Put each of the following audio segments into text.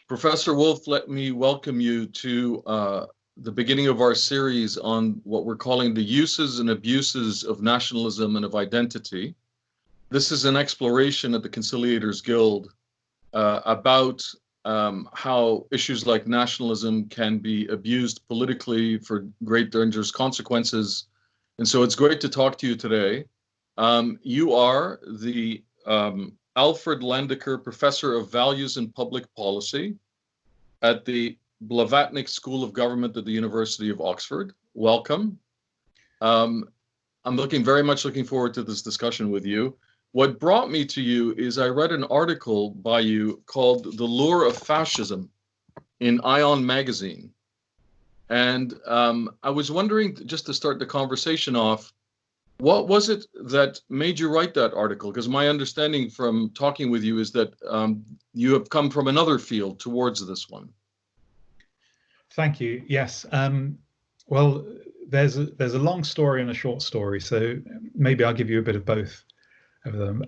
Professor Wolff, let me welcome you to the beginning of our series on what we're calling the uses and abuses of nationalism and of identity. This is an exploration at the Conciliators Guild about how issues like nationalism can be abused politically for great dangerous consequences. And so it's great to talk to you today. You are the Alfred Landecker Professor of Values and Public Policy at the Blavatnik School of Government at the University of Oxford. Welcome. I'm very much looking forward to this discussion with you. What brought me to you is I read an article by you called The Lure of Fascism in Ion magazine. And I was wondering, just to start the conversation off, what was it that made you write that article? Because my understanding from talking with you is that you have come from another field towards this one. Thank you. Yes. Well, there's a long story and a short story, so maybe I'll give you a bit of both of them.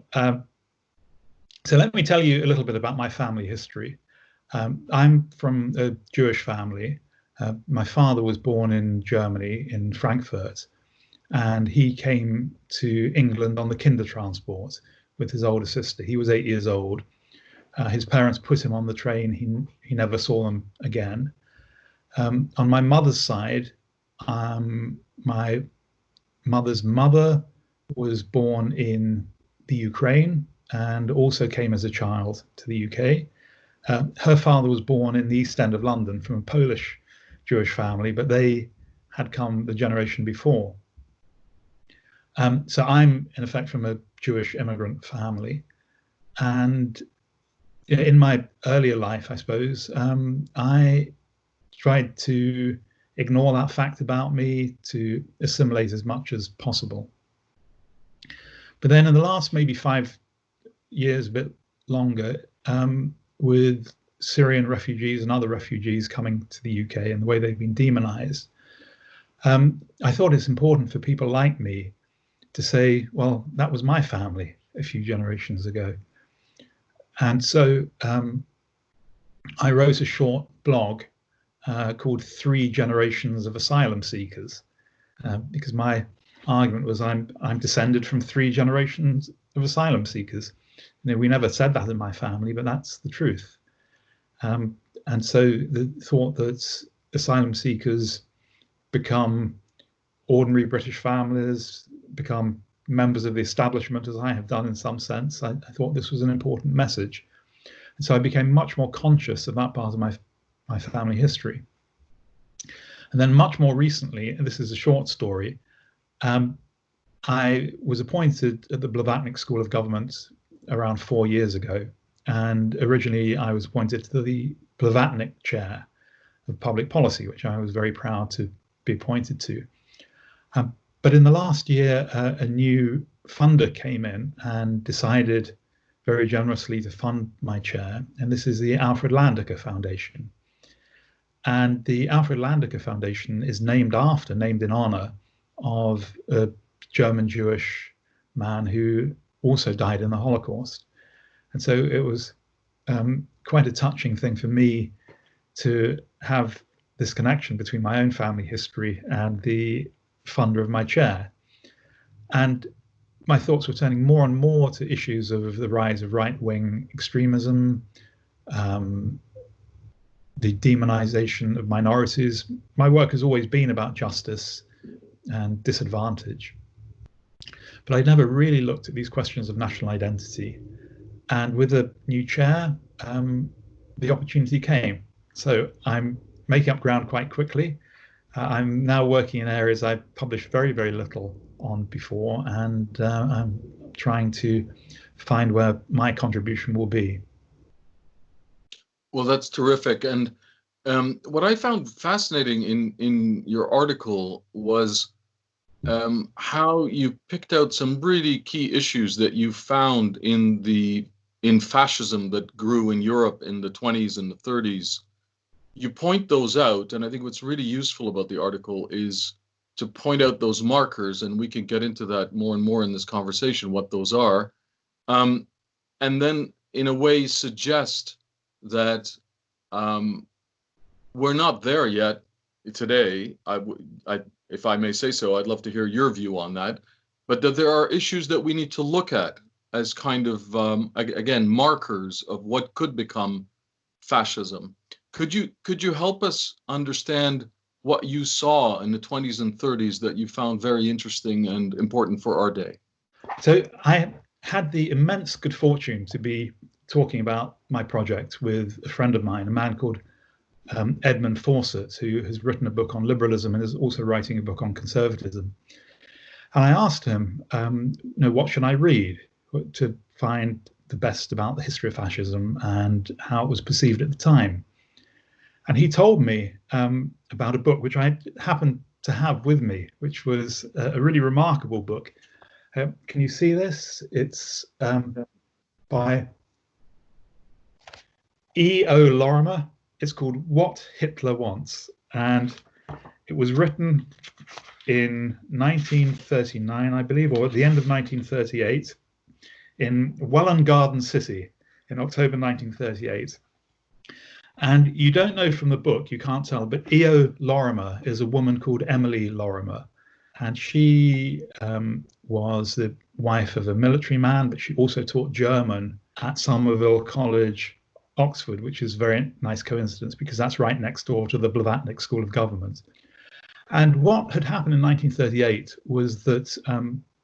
So let me tell you a little bit about my family history. I'm from a Jewish family. My father was born in Germany, in Frankfurt, and he came to England on the Kindertransport with his older sister. He was 8 years old. His parents put him on the train. He never saw them again. On my mother's side, my mother's mother was born in the Ukraine and also came as a child to the UK. Her father was born in the East End of London from a Polish Jewish family, but they had come the generation before. So I'm, in effect, from a Jewish immigrant family. And in my earlier life, I suppose, I tried to ignore that fact about me, to assimilate as much as possible. But then in the last maybe 5 years, a bit longer, with Syrian refugees and other refugees coming to the UK and the way they've been demonized, I thought it's important for people like me to say, well, that was my family a few generations ago. And so I wrote a short blog called 3 Generations of Asylum Seekers, because my argument was I'm descended from 3 generations of asylum seekers. You know, we never said that in my family, but that's the truth. And so the thought that asylum seekers become ordinary British families, become members of the establishment, as I have done in some sense, I thought this was an important message. And so I became much more conscious of that part of my family history. And then much more recently, and this is a short story, I was appointed at the Blavatnik School of Government around 4 years ago. And originally I was appointed to the Blavatnik Chair of Public Policy, which I was very proud to be appointed to. But in the last year, a new funder came in and decided very generously to fund my chair. And this is the Alfred Landecker Foundation. And the Alfred Landecker Foundation is named in honor of a German Jewish man who also died in the Holocaust. And so it was quite a touching thing for me to have this connection between my own family history and the funder of my chair. And my thoughts were turning more and more to issues of the rise of right-wing extremism, the demonization of minorities. My work has always been about justice and disadvantage. But I'd never really looked at these questions of national identity. And with a new chair, the opportunity came. So I'm making up ground quite quickly. I'm now working in areas I published very, very little on before, and I'm trying to find where my contribution will be. Well, that's terrific. And what I found fascinating in your article was how you picked out some really key issues that you found in fascism that grew in Europe in the 20s and the 30s. You point those out, and I think what's really useful about the article is to point out those markers, and we can get into that more and more in this conversation, what those are, and then in a way suggest that We're not there yet today. If I may say so, I'd love to hear your view on that. But that there are issues that we need to look at as kind of, again, markers of what could become fascism. Could you help us understand what you saw in the 20s and 30s that you found very interesting and important for our day? So I had the immense good fortune to be talking about my project with a friend of mine, a man called Edmund Fawcett, who has written a book on liberalism and is also writing a book on conservatism. And I asked him, what should I read to find the best about the history of fascism and how it was perceived at the time? And he told me about a book which I happened to have with me, which was a really remarkable book. Can you see this? It's by E.O. Lorimer. It's called What Hitler Wants. And it was written in 1939, I believe, or at the end of 1938, in Welland Garden City in October 1938. And you don't know from the book, you can't tell, but E.O. Lorimer is a woman called Emily Lorimer. And she was the wife of a military man, but she also taught German at Somerville College, Oxford, which is a very nice coincidence because that's right next door to the Blavatnik School of Government. And what had happened in 1938 was that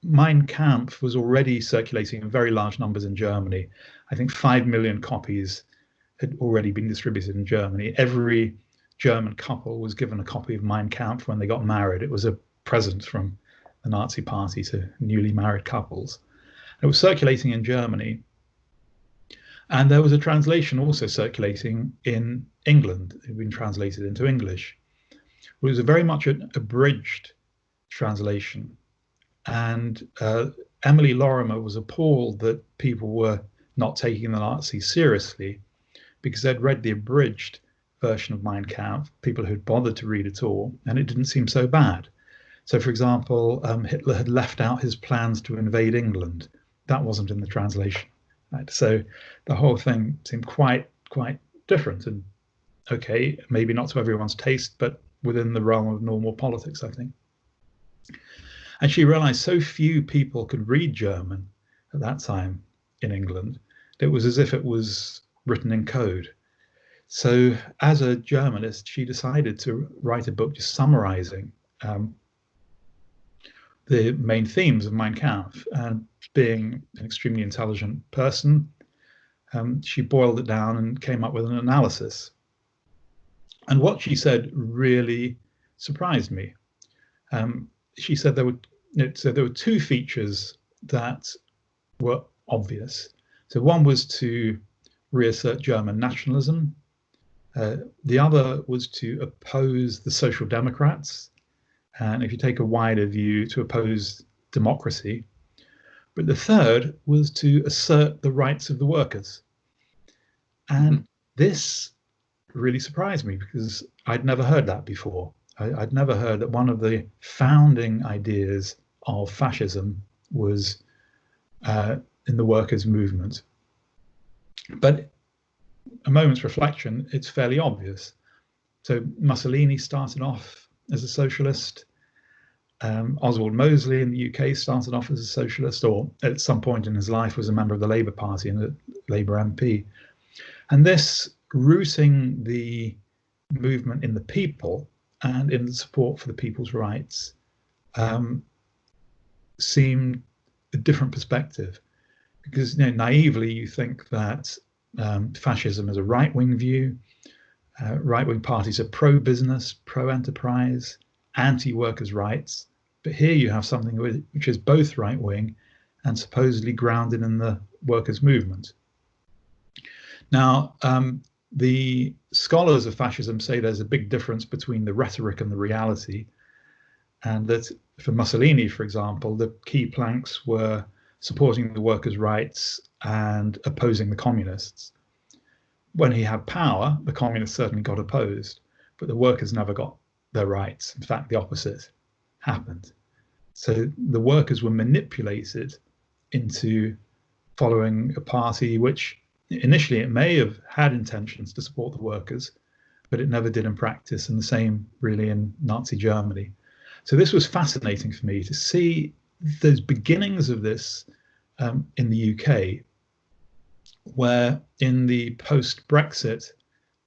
Mein Kampf was already circulating in very large numbers in Germany. I think 5 million copies had already been distributed in Germany. Every German couple was given a copy of Mein Kampf when they got married. It was a present from the Nazi Party to newly married couples. It was circulating in Germany. And there was a translation also circulating in England. It had been translated into English. It was a very much an abridged translation. And Emily Lorimer was appalled that people were not taking the Nazis seriously because they'd read the abridged version of Mein Kampf, people who'd bothered to read it all, and it didn't seem so bad. So, for example, Hitler had left out his plans to invade England. That wasn't in the translation. Right? So the whole thing seemed quite different. And okay, maybe not to everyone's taste, but within the realm of normal politics, I think. And she realized so few people could read German at that time in England, that it was as if it was written in code. So as a Germanist, she decided to write a book just summarizing the main themes of Mein Kampf. And being an extremely intelligent person, she boiled it down and came up with an analysis. And what she said really surprised me. She said there were two features that were obvious. So one was to reassert German nationalism. The other was to oppose the Social Democrats. And if you take a wider view, to oppose democracy. But the third was to assert the rights of the workers. And this really surprised me because I'd never heard that before. I'd never heard that one of the founding ideas of fascism was in the workers' movement. But a moment's reflection, it's fairly obvious. So Mussolini started off as a socialist. Oswald Mosley in the UK started off as a socialist, or at some point in his life was a member of the Labour Party and a Labour MP. And this rooting the movement in the people and in the support for the people's rights seemed a different perspective. Because naively you think that fascism is a right-wing view. Right-wing parties are pro-business, pro-enterprise, anti-workers' rights. But here you have something which is both right-wing and supposedly grounded in the workers' movement. Now, the scholars of fascism say there's a big difference between the rhetoric and the reality, and that for Mussolini, for example, the key planks were supporting the workers' rights and opposing the communists. When he had power, the communists certainly got opposed, but the workers never got their rights. In fact, the opposite happened. So the workers were manipulated into following a party which initially it may have had intentions to support the workers, but it never did in practice, and the same really in Nazi Germany. So this was fascinating for me to see those beginnings of this in the UK, where in the post-Brexit,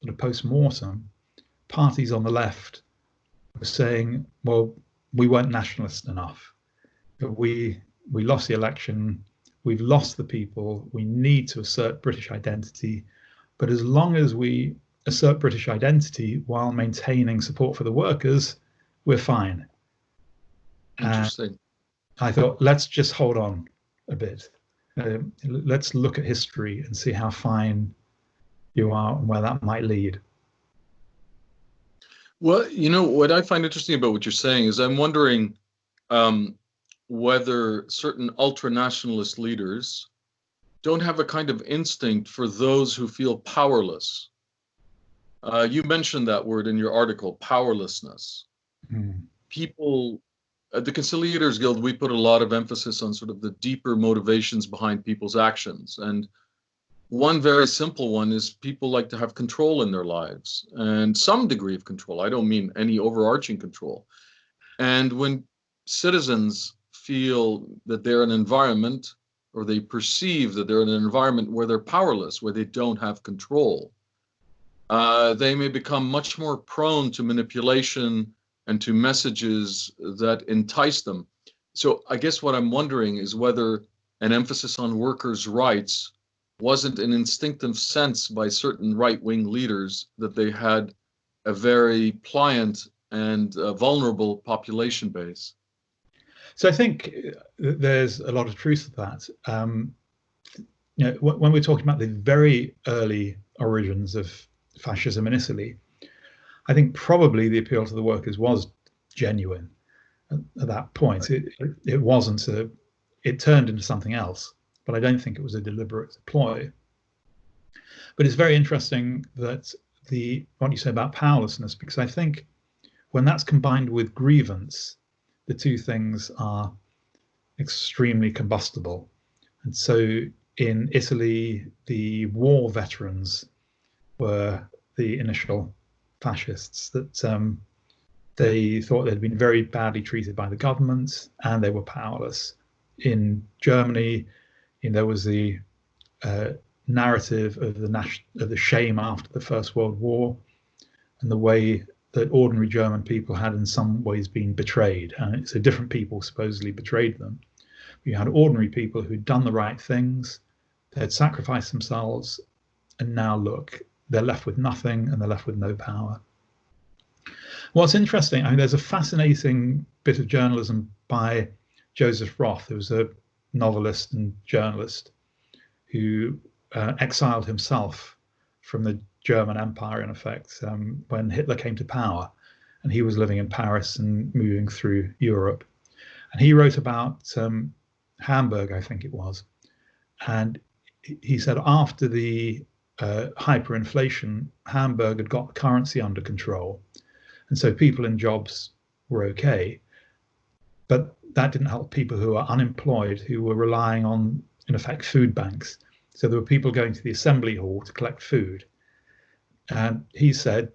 the post-mortem, parties on the left were saying, well, we weren't nationalist enough, but we lost the election, we've lost the people, we need to assert British identity, but as long as we assert British identity while maintaining support for the workers, we're fine. Interesting. I thought, let's just hold on a bit. Let's look at history and see how fine you are and where that might lead. Well, you know, what I find interesting about what you're saying is I'm wondering whether certain ultra-nationalist leaders don't have a kind of instinct for those who feel powerless. You mentioned that word in your article, powerlessness. People, at the Conciliators Guild, we put a lot of emphasis on sort of the deeper motivations behind people's actions. And one very simple one is people like to have control in their lives and some degree of control. I don't mean any overarching control. And when citizens feel that they're in an environment, or they perceive that they're in an environment where they're powerless, where they don't have control, they may become much more prone to manipulation and to messages that entice them. So I guess what I'm wondering is whether an emphasis on workers' rights wasn't an instinctive sense by certain right-wing leaders that they had a very pliant and vulnerable population base. So I think there's a lot of truth to that. You know, when we're talking about the very early origins of fascism in Italy, I think probably the appeal to the workers was genuine at that point. It wasn't it turned into something else, but I don't think it was a deliberate ploy. But it's very interesting that what you say about powerlessness, because I think when that's combined with grievance, the two things are extremely combustible. And so in Italy, the war veterans were the initial fascists, that they thought they'd been very badly treated by the government and they were powerless. In Germany, there was the narrative of the shame after the First World War and the way that ordinary German people had in some ways been betrayed. And so different people supposedly betrayed them. You had ordinary people who'd done the right things, they had sacrificed themselves, and now look, they're left with nothing and they're left with no power. What's interesting, I mean, there's a fascinating bit of journalism by Joseph Roth, who was a novelist and journalist who exiled himself from the German Empire, in effect, when Hitler came to power, and he was living in Paris and moving through Europe. And he wrote about Hamburg, I think it was. And he said after the hyperinflation, Hamburg had got the currency under control. And so people in jobs were okay. But that didn't help people who were unemployed, who were relying on, in effect, food banks. So there were people going to the assembly hall to collect food. And he said,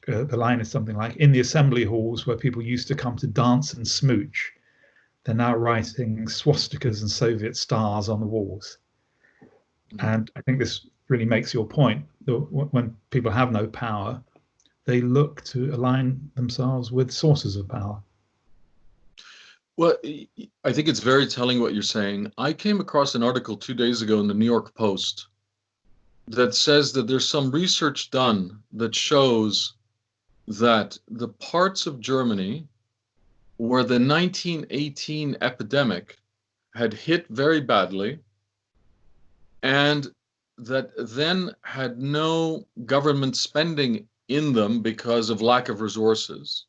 the line is something like, in the assembly halls where people used to come to dance and smooch, they're now writing swastikas and Soviet stars on the walls. And I think this really makes your point. When people have no power, they look to align themselves with sources of power. Well, I think it's very telling what you're saying. I came across an article 2 days ago in the New York Post that says that there's some research done that shows that the parts of Germany where the 1918 epidemic had hit very badly and that then had no government spending in them because of lack of resources,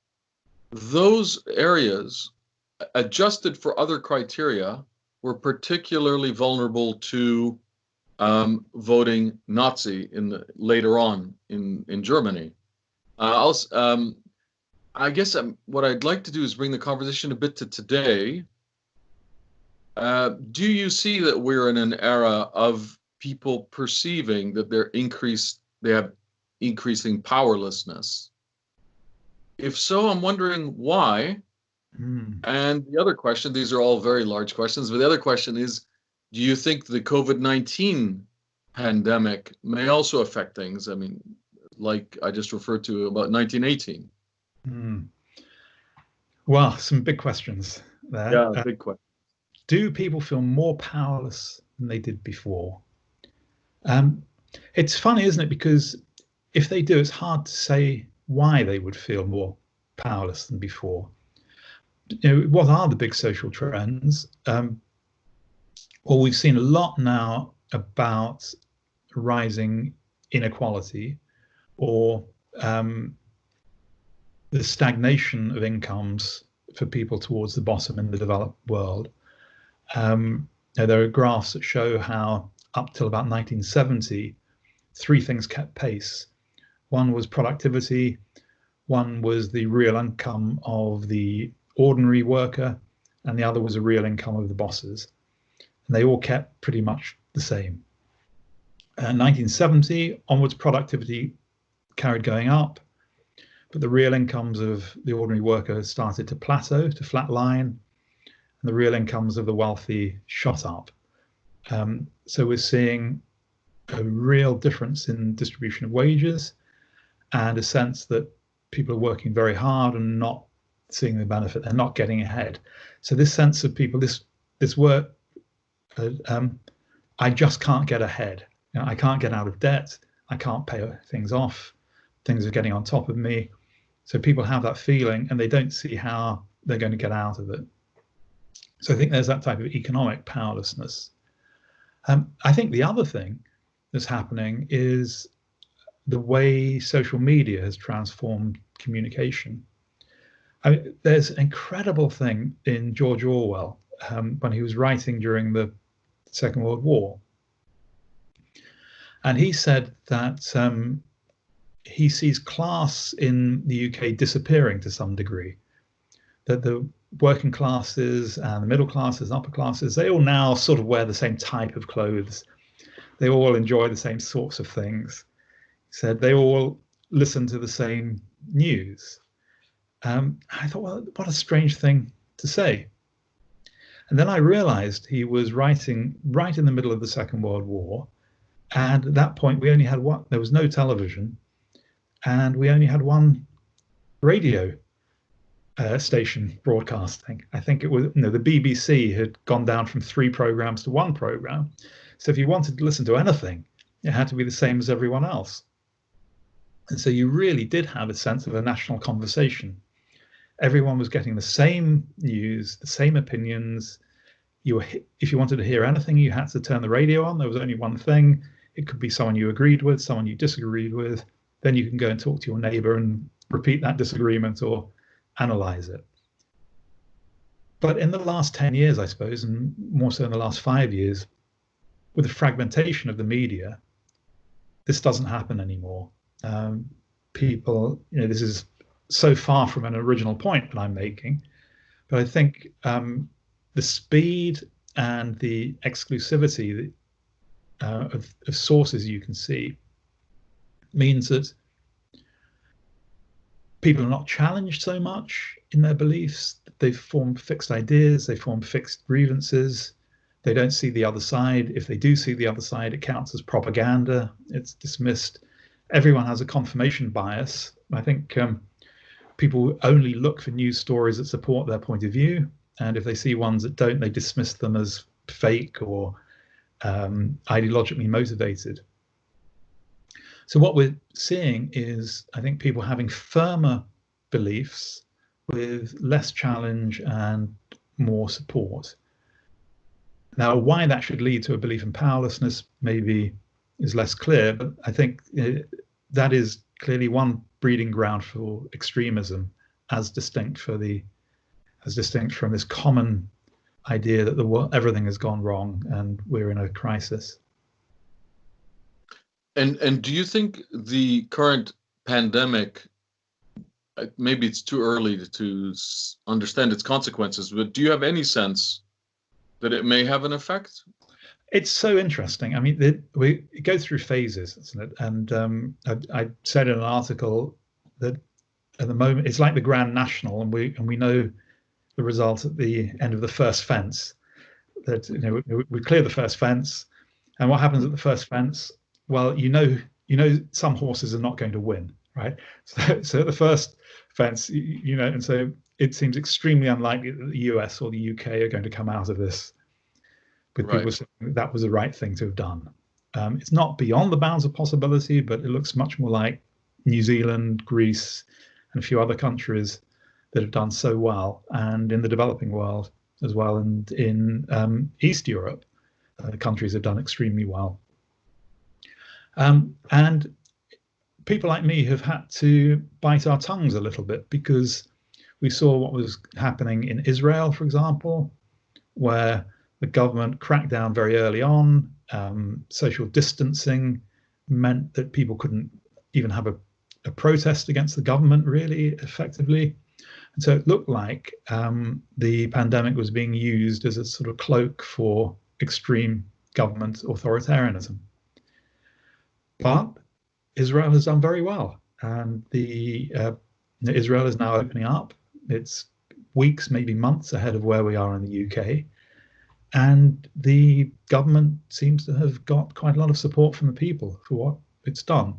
those areas, adjusted for other criteria, were particularly vulnerable to voting Nazi later on in Germany. I guess what I'd like to do is bring the conversation a bit to today. Do you see that we're in an era of people perceiving that they have increasing powerlessness? If so, I'm wondering why. And the other question, these are all very large questions, but the other question is, do you think the COVID-19 pandemic may also affect things? I mean, like I just referred to about 1918. Well, some big questions there. Yeah, big question. Do people feel more powerless than they did before? It's funny, isn't it? Because if they do, it's hard to say why they would feel more powerless than before. What are the big social trends? Well, we've seen a lot now about rising inequality or the stagnation of incomes for people towards the bottom in the developed world. There are graphs that show how up till about 1970, three things kept pace. One was productivity, one was the real income of the ordinary worker, and the other was a real income of the bosses. And they all kept pretty much the same. 1970 onwards, productivity carried going up, but the real incomes of the ordinary worker started to plateau, to flatline, and the real incomes of the wealthy shot up. So we're seeing a real difference in distribution of wages and a sense that people are working very hard and not seeing the benefit. They're not getting ahead. So this sense of people, this work, I just can't get ahead. I can't get out of debt. I can't pay things off. Things are getting on top of me. So people have that feeling and they don't see how they're going to get out of it. So I think there's that type of economic powerlessness. I think the other thing that's happening is the way social media has transformed communication. There's an incredible thing in George Orwell when he was writing during the Second World War. And he said that he sees class in the UK disappearing to some degree, that the working classes and the middle classes and upper classes, they all now sort of wear the same type of clothes. They all enjoy the same sorts of things. He said they all listen to the same news. I thought, well, what a strange thing to say. And then I realized he was writing right in the middle of the Second World War. And at that point, we only had one, there was no television, and we only had one radio station broadcasting. I think it was, the BBC had gone down from 3 programs to 1 program. So if you wanted to listen to anything, it had to be the same as everyone else. And so you really did have a sense of a national conversation. Everyone was getting the same news, the same opinions. If you wanted to hear anything, you had to turn the radio on. There was only one thing. It could be someone you agreed with, someone you disagreed with. Then you can go and talk to your neighbor and repeat that disagreement or analyze it. But in the last 10 years, I suppose, and more so in the last 5 years, with the fragmentation of the media, this doesn't happen anymore. People, this is so far from an original point that I'm making, but I think the speed and the exclusivity of sources you can see means that people are not challenged so much in their beliefs. They form fixed ideas, they form fixed grievances. They don't see the other side. If they do see the other side, it counts as propaganda. It's dismissed. Everyone has a confirmation bias. I think people only look for news stories that support their point of view. And if they see ones that don't, they dismiss them as fake or ideologically motivated. So what we're seeing is, I think, people having firmer beliefs with less challenge and more support. Now, why that should lead to a belief in powerlessness maybe is less clear, but I think that is clearly one breeding ground for extremism, as distinct from this common idea that everything has gone wrong and we're in a crisis. And do you think the current pandemic, maybe it's too early to understand its consequences, but do you have any sense that it may have an effect? It's so interesting. I mean, we go through phases, isn't it? And I said in an article that at the moment it's like the Grand National, and we know the result at the end of the first fence. That we clear the first fence, and what happens at the first fence? Well, some horses are not going to win, right? So at the first fence, and so it seems extremely unlikely that the US or the UK are going to come out of this with Right. people saying that was the right thing to have done. It's not beyond the bounds of possibility, but it looks much more like New Zealand, Greece, and a few other countries that have done so well, and in the developing world as well, and in East Europe, countries have done extremely well. And people like me have had to bite our tongues a little bit because we saw what was happening in Israel, for example, where the government cracked down very early on. Social distancing meant that people couldn't even have a protest against the government really effectively. And so it looked like the pandemic was being used as a sort of cloak for extreme government authoritarianism. But Israel has done very well, and Israel is now opening up. It's weeks, maybe months ahead of where we are in the UK. And the government seems to have got quite a lot of support from the people for what it's done.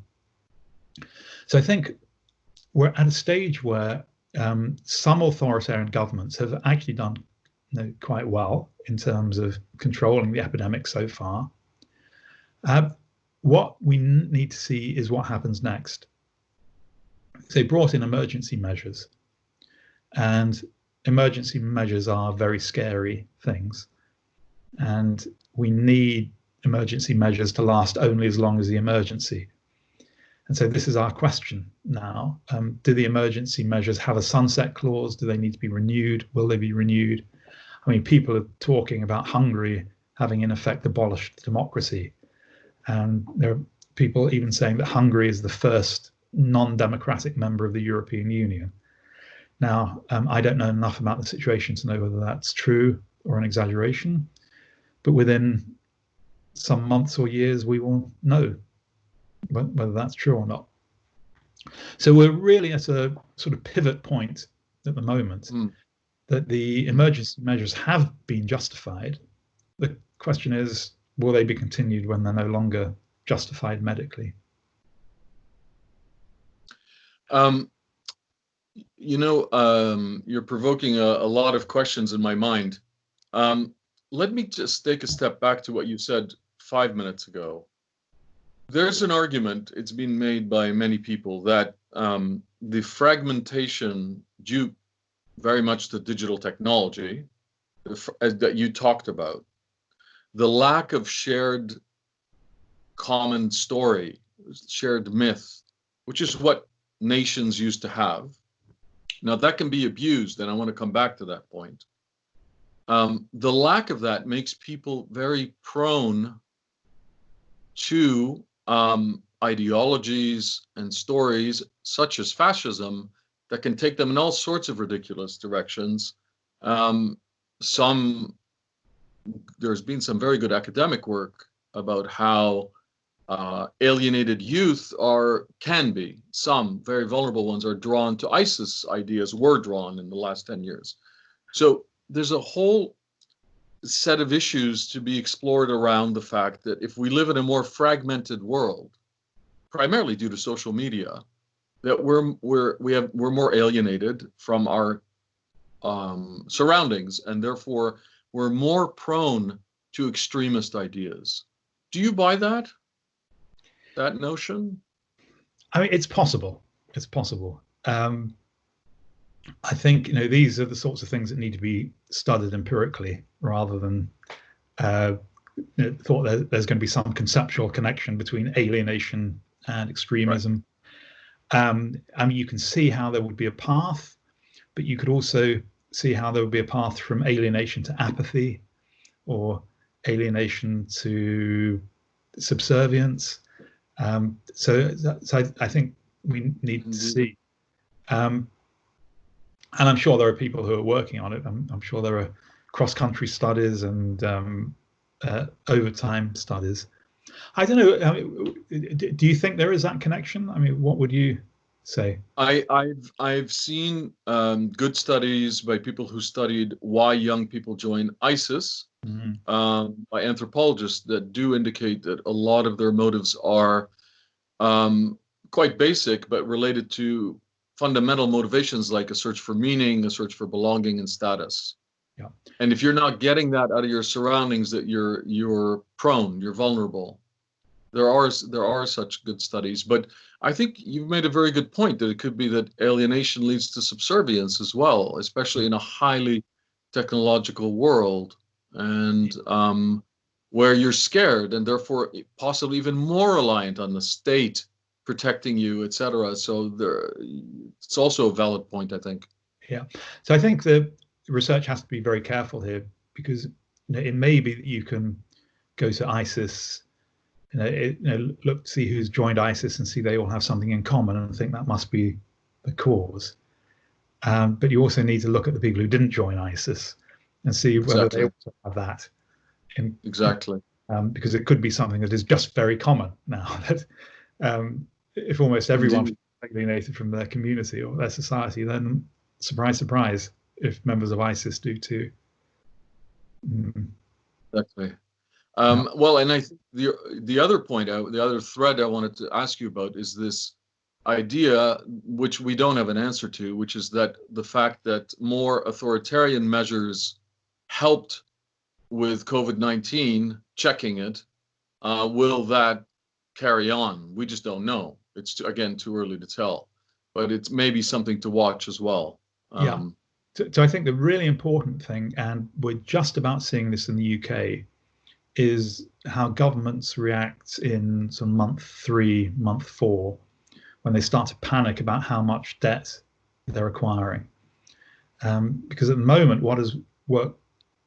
So I think we're at a stage where some authoritarian governments have actually done quite well in terms of controlling the epidemic so far. What we need to see is what happens next. They brought in emergency measures, and emergency measures are very scary things. And we need emergency measures to last only as long as the emergency. And so this is our question now. Do the emergency measures have a sunset clause? Do they need to be renewed? Will they be renewed? I mean, people are talking about Hungary having in effect abolished democracy. And there are people even saying that Hungary is the first non-democratic member of the European Union. Now, I don't know enough about the situation to know whether that's true or an exaggeration. But within some months or years, we will know whether that's true or not. So we're really at a sort of pivot point at the moment that the emergency measures have been justified. The question is, will they be continued when they're no longer justified medically? You're provoking a lot of questions in my mind. Let me just take a step back to what you said 5 minutes ago. There's an argument, it's been made by many people, that the fragmentation due very much to digital technology that you talked about, the lack of shared common story, shared myth, which is what nations used to have. Now that can be abused, and I want to come back to that point. The lack of that makes people very prone to ideologies and stories such as fascism that can take them in all sorts of ridiculous directions. There's been some very good academic work about how alienated youth can be. Some very vulnerable ones are drawn to ISIS ideas, were drawn in the last 10 years. So there's a whole set of issues to be explored around the fact that if we live in a more fragmented world, primarily due to social media, that we're more alienated from our surroundings, and therefore we're more prone to extremist ideas. Do you buy that notion? I mean, it's possible. It's possible. I think these are the sorts of things that need to be studied empirically rather than thought that there's going to be some conceptual connection between alienation and extremism. Right. I mean, you can see how there would be a path, but you could also see how there would be a path from alienation to apathy, or alienation to subservience. So I think we need to see. And I'm sure there are people who are working on it. I'm sure there are cross-country studies and overtime studies. I don't know. I mean, do you think there is that connection? I mean, what would you say? I've seen good studies by people who studied why young people join ISIS, Mm, by anthropologists that do indicate that a lot of their motives are quite basic, but related to fundamental motivations like a search for meaning, a search for belonging and status. yeah. And if you're not getting that out of your surroundings, that you're prone, you're vulnerable. There are such good studies, but I think you've made a very good point that it could be that alienation leads to subservience as well, especially in a highly technological world, and where you're scared and therefore possibly even more reliant on the state protecting you, etc. So it's also a valid point, I think. Yeah. So I think the research has to be very careful here, because it may be that you can go to ISIS, look to see who's joined ISIS and see they all have something in common and think that must be the cause. But you also need to look at the people who didn't join ISIS and see whether they Exactly. also have that. Exactly. Because it could be something that is just very common now. That if almost everyone Indeed. is alienated from their community or their society, then surprise, surprise, if members of ISIS do too. Mm, Exactly. yeah. Well, and I think the other point, the other thread I wanted to ask you about is this idea, which we don't have an answer to, which is that the fact that more authoritarian measures helped with COVID-19, checking it, will that carry on? We just don't know. It's again too early to tell, but it's maybe something to watch as well. Yeah. So I think the really important thing, and we're just about seeing this in the UK, is how governments react in sort of month 3, month 4, when they start to panic about how much debt they're acquiring. Because at the moment, what has worked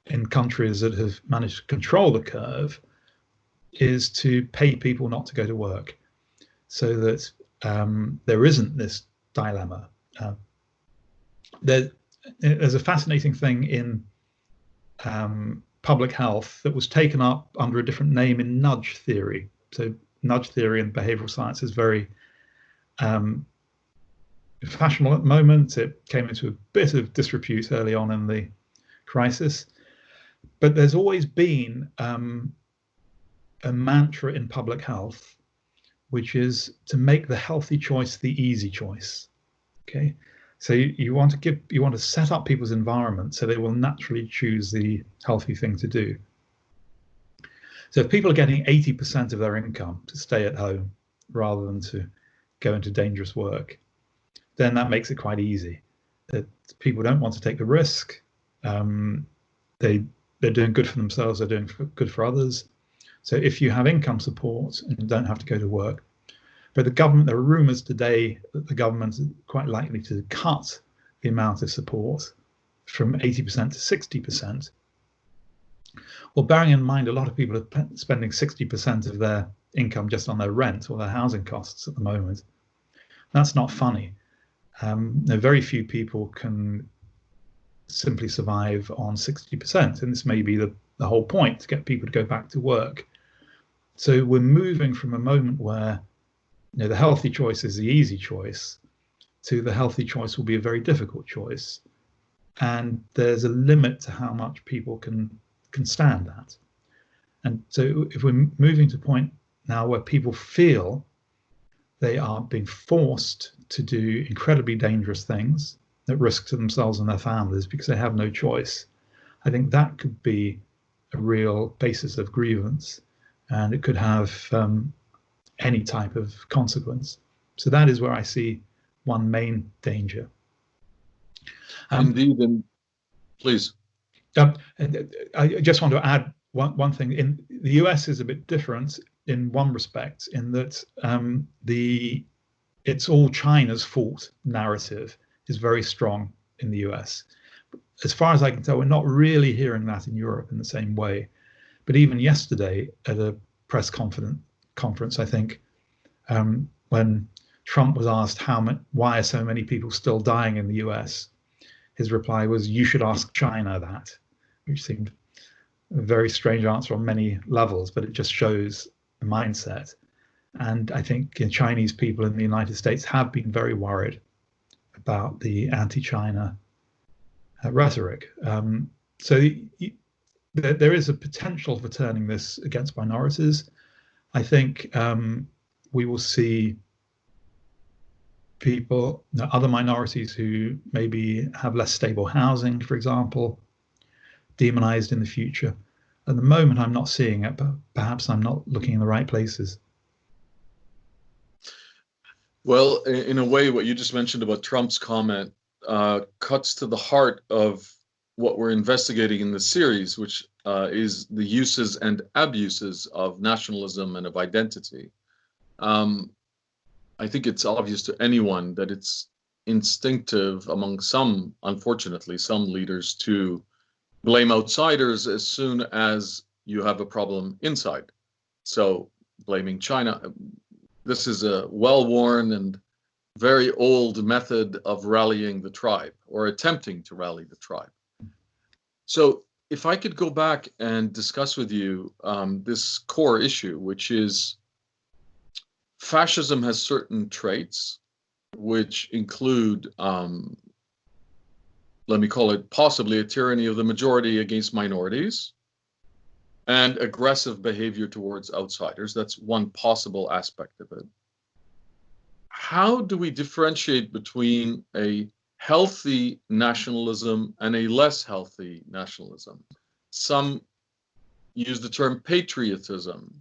in countries that have managed to control the curve is to pay people not to go to work, so that there isn't this dilemma. There's a fascinating thing in public health that was taken up under a different name in nudge theory. So nudge theory in behavioral science is very fashionable at the moment. It came into a bit of disrepute early on in the crisis, but there's always been a mantra in public health, which is to make the healthy choice the easy choice. Okay, so you want to set up people's environment so they will naturally choose the healthy thing to do. So if people are getting 80% of their income to stay at home rather than to go into dangerous work, then that makes it quite easy. That people don't want to take the risk. They're doing good for themselves. They're doing good for others. So if you have income support and you don't have to go to work, but the government, there are rumours today that the government is quite likely to cut the amount of support from 80% to 60%. Well, bearing in mind, a lot of people are spending 60% of their income just on their rent or their housing costs at the moment. That's not funny. Very few people can simply survive on 60%, and this may be the whole point, to get people to go back to work. So we're moving from a moment where the healthy choice is the easy choice to the healthy choice will be a very difficult choice, and there's a limit to how much people can stand that. And so if we're moving to a point now where people feel they are being forced to do incredibly dangerous things at risk to themselves and their families because they have no choice, I think that could be a real basis of grievance, and it could have any type of consequence. So that is where I see one main danger. Indeed, and please. I just want to add one thing. In the US is a bit different in one respect, in that it's all China's fault narrative is very strong in the US. As far as I can tell, we're not really hearing that in Europe in the same way. But even yesterday at a press conference, I think, when Trump was asked why are so many people still dying in the US, his reply was, "You should ask China that," which seemed a very strange answer on many levels, but it just shows the mindset. And I think Chinese people in the United States have been very worried about the anti-China rhetoric. So there is a potential for turning this against minorities. I think we will see people, other minorities who maybe have less stable housing, for example, demonized in the future. At the moment, I'm not seeing it, but perhaps I'm not looking in the right places. Well, in a way, what you just mentioned about Trump's comment cuts to the heart of what we're investigating in the series, which is the uses and abuses of nationalism and of identity. I think it's obvious to anyone that it's instinctive among some, unfortunately, some leaders to blame outsiders as soon as you have a problem inside. So blaming China, this is a well-worn and very old method of rallying the tribe, or attempting to rally the tribe. So if I could go back and discuss with you this core issue, which is fascism has certain traits which include, let me call it possibly a tyranny of the majority against minorities, and aggressive behavior towards outsiders. That's one possible aspect of it. How do we differentiate between a healthy nationalism and a less healthy nationalism? Some use the term patriotism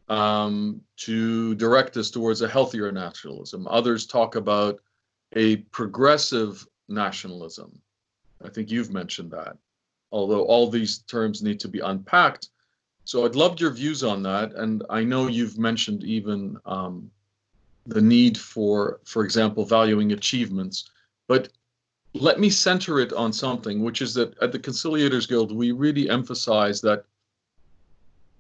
to direct us towards a healthier nationalism. Others talk about a progressive nationalism. I think you've mentioned that, although all these terms need to be unpacked. So I'd love your views on that. And I know you've mentioned even the need for example, valuing achievements. But let me center it on something, which is that at the Conciliators Guild, we really emphasize that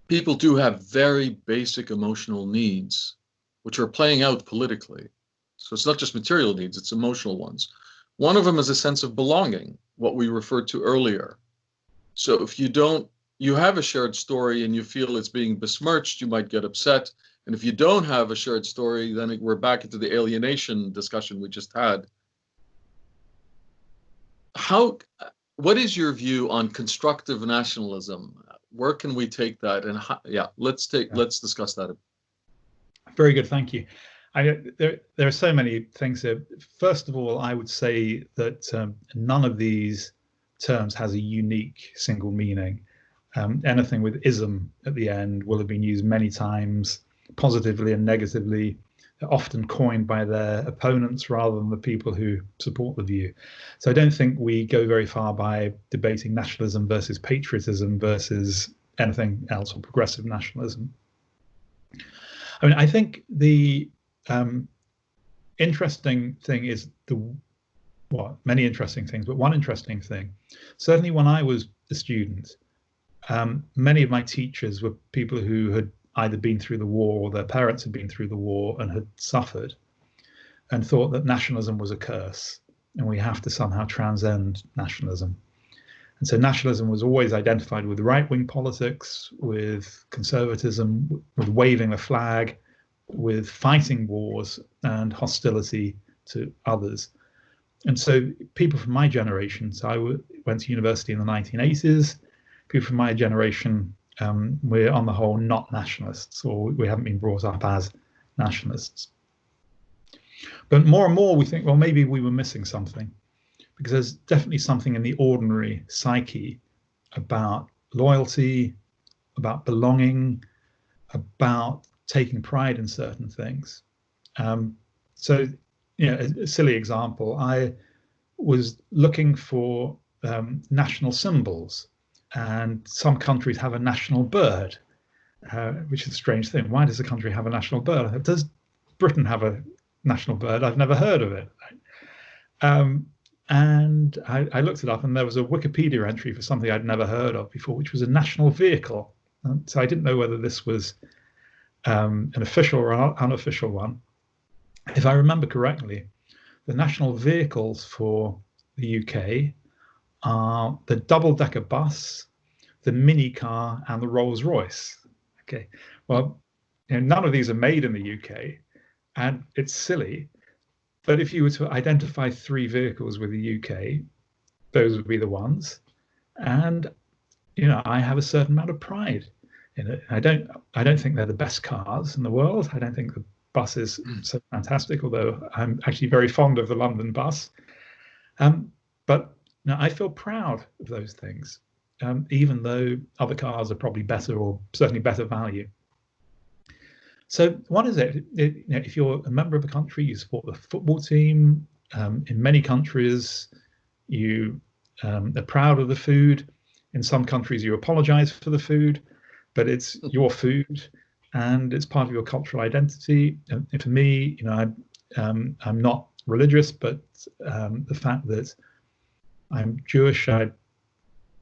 people do have very basic emotional needs, which are playing out politically. So it's not just material needs, it's emotional ones. One of them is a sense of belonging, what we referred to earlier. So if you have a shared story and you feel it's being besmirched, you might get upset. And if you don't have a shared story, then we're back into the alienation discussion we just had. What is your view on constructive nationalism? Where can we take that? And let's discuss that. Very good, thank you. There are so many things here. First of all, I would say that none of these terms has a unique single meaning. Anything with ism at the end will have been used many times, positively and negatively, often coined by their opponents rather than the people who support the view. So I don't think we go very far by debating nationalism versus patriotism versus anything else, or progressive nationalism. I mean, I think the interesting thing is many interesting things, but one interesting thing, certainly when I was a student, many of my teachers were people who had either been through the war or their parents had been through the war and had suffered, and thought that nationalism was a curse and we have to somehow transcend nationalism. And so nationalism was always identified with right-wing politics, with conservatism, with waving the flag, with fighting wars and hostility to others. And so people from my generation, so I went to university in the 1980s, people from my generation, we're on the whole not nationalists, or we haven't been brought up as nationalists. But more and more we think, well, maybe we were missing something, because there's definitely something in the ordinary psyche about loyalty, about belonging, about taking pride in certain things. So, a silly example, I was looking for national symbols, and some countries have a national bird, which is a strange thing. Why does a country have a national bird? Does Britain have a national bird? I've never heard of it. And I looked it up, and there was a Wikipedia entry for something I'd never heard of before, which was a national vehicle. So I didn't know whether this was an official or unofficial one. If I remember correctly, the national vehicles for the UK are the double-decker bus, the mini car and the Rolls Royce. Okay, well, none of these are made in the UK, and it's silly. But if you were to identify 3 vehicles with the UK, those would be the ones. And I have a certain amount of pride in it. I don't think they're the best cars in the world. I don't think the bus is so fantastic, although I'm actually very fond of the London bus. But I feel proud of those things, even though other cars are probably better, or certainly better value. So what is it? If you're a member of a country, you support the football team. In many countries, you are proud of the food. In some countries, you apologize for the food, but it's your food and it's part of your cultural identity. And for me, I'm not religious, but the fact that I'm Jewish, I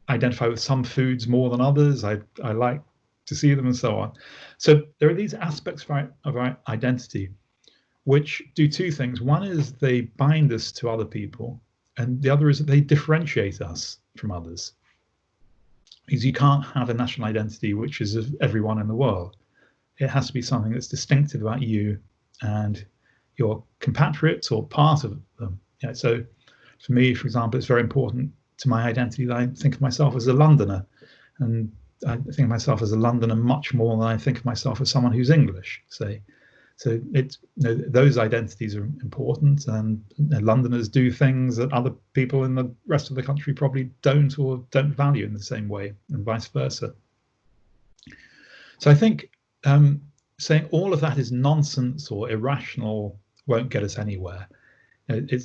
identify with some foods more than others. I like to see them and so on. So there are these aspects of our identity which do 2 things. One is they bind us to other people, and the other is that they differentiate us from others. Because you can't have a national identity which is of everyone in the world. It has to be something that's distinctive about you and your compatriots or part of them. So for me, for example, it's very important to my identity that I think of myself as a Londoner, and I think of myself as a Londoner much more than I think of myself as someone who's English, say. So it's those identities are important, and Londoners do things that other people in the rest of the country probably don't, or don't value in the same way, and vice versa. So I think saying all of that is nonsense or irrational won't get us anywhere. It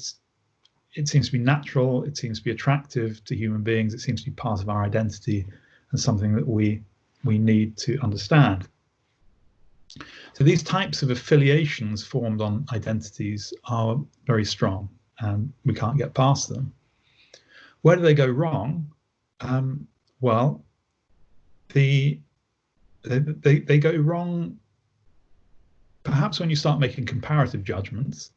seems to be natural, it seems to be attractive to human beings, it seems to be part of our identity, and something that we need to understand. So these types of affiliations formed on identities are very strong, and we can't get past them. Where do they go wrong? Well, they go wrong perhaps when you start making comparative judgments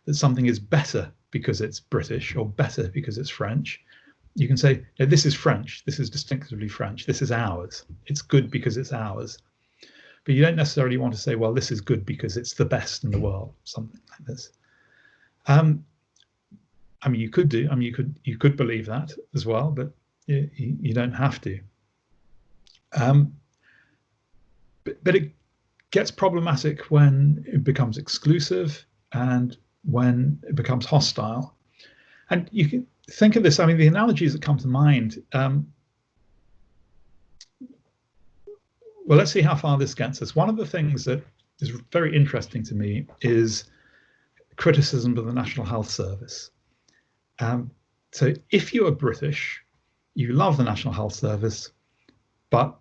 that something is better because it's British or better because it's French. You can say, this is French, this is distinctively French, this is ours, it's good because it's ours. But you don't necessarily want to say, well, this is good because it's the best in the world, something like this. You could do. You could believe that as well, but you don't have to. But it gets problematic when it becomes exclusive and when it becomes hostile. And you can think of this. The analogies that come to mind. Well, let's see how far this gets us. One of the things that is very interesting to me is criticism of the National Health Service. So if you are British, you love the National Health Service, but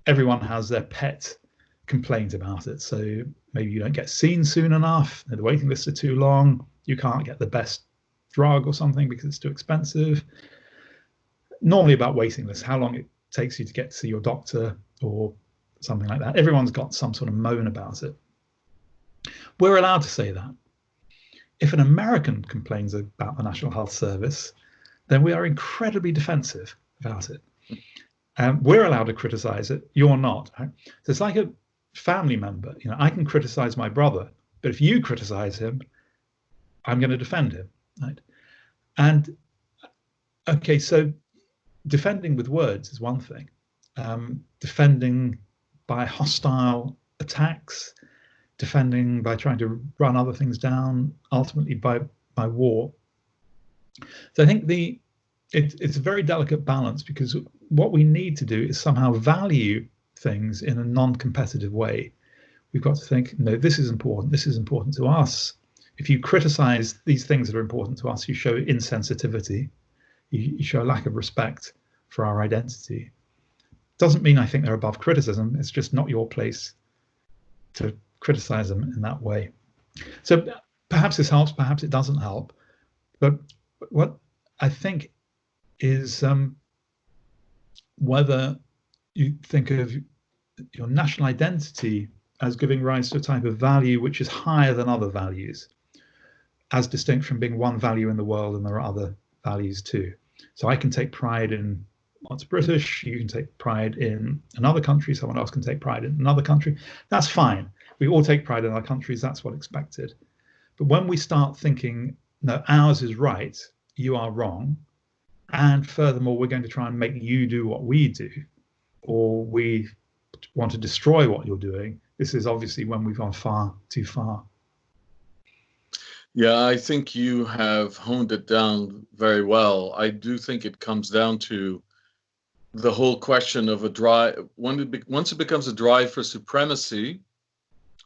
everyone has their pet complaint about it. So maybe you don't get seen soon enough, the waiting lists are too long, you can't get the best drug or something because it's too expensive. Normally about waiting lists, how long it takes you to get to see your doctor or something like that. Everyone's got some sort of moan about it. We're allowed to say that. If an American complains about the National Health Service, then we are incredibly defensive about it. We're allowed to criticize it, you're not. Right? So it's like a family member. I can criticize my brother, but if you criticize him, I'm going to defend him. Right? And okay, so defending with words is one thing. Defending by hostile attacks, defending by trying to run other things down, ultimately by war. So I think it's a very delicate balance, because what we need to do is somehow value things in a non-competitive way. We've got to think, this is important to us. If you criticize these things that are important to us, you show insensitivity. You show a lack of respect for our identity. Doesn't mean I think they're above criticism. It's just not your place to criticize them in that way. So perhaps this helps, perhaps it doesn't help. But what I think is whether you think of your national identity as giving rise to a type of value which is higher than other values, as distinct from being one value in the world and there are other values too. So I can take pride in what's British, you can take pride in another country, someone else can take pride in another country. That's fine. We all take pride in our countries, that's what's expected. But when we start thinking, no, ours is right, you are wrong, and furthermore, we're going to try and make you do what we do, or we want to destroy what you're doing, this is obviously when we've gone far too far. Yeah, I think you have honed it down very well. I do think it comes down to the whole question of a drive. Once it becomes a drive for supremacy